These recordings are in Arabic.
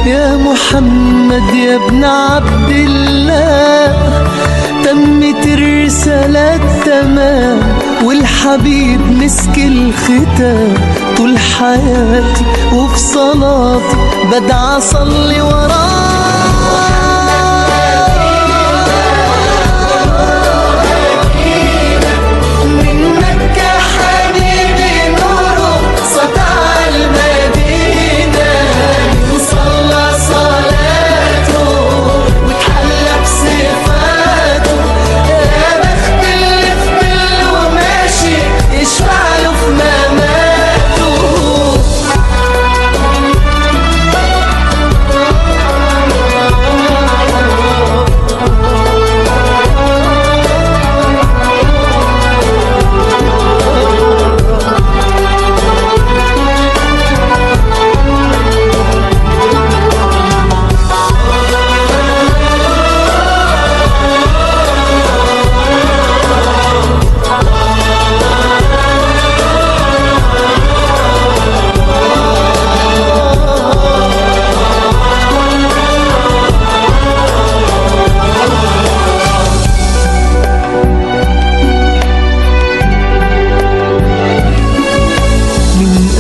يا محمد يا ابن عبد الله، تمت الرسالة تمام والحبيب مسك الختام. طول حياتي وفي صلاتي بدعى أصلي وراه.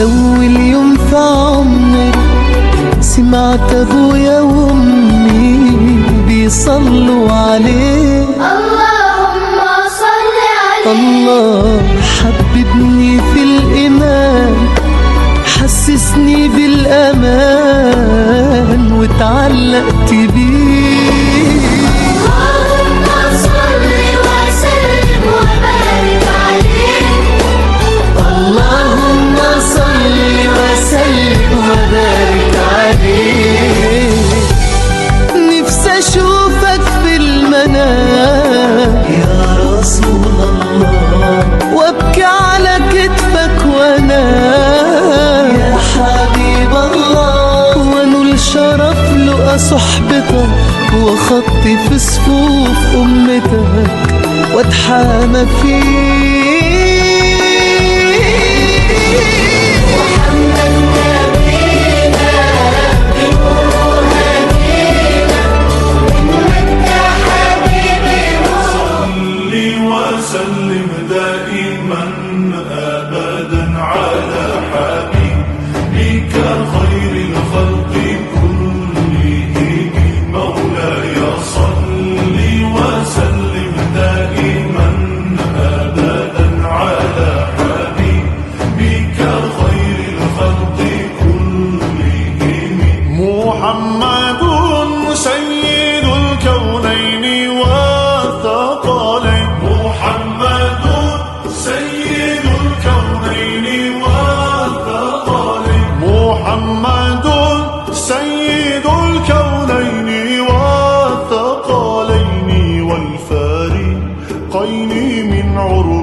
أول يوم في عمري سمعت أبويا وأمي بيصلوا عليه، اللهم صل عليه. الله حببني في الإيمان، حسسني بالأمان واتعلقت بيه. اللهم صل وسلم وبارك عليه. اللهم صل وسلم وبارك عليه. نفسي أشوفك في المنام يا رسول الله، وأبكي على كتفك وأنام يا حبيب الله، وأنول شرف لقى صحبتك وخطي في صفوف أمتك وأتحامى فيك. وسلم دائما أبدا على حبيبك خير الخلق كلهم. مولاي صل وسلم دائما أبدا على حبيبك خير الخلق كلهم. محمد سيد الكونين والثقلين. محمد سيد الكونين والثقلين. محمد سيد الكونين والثقلين والفارقين من عروق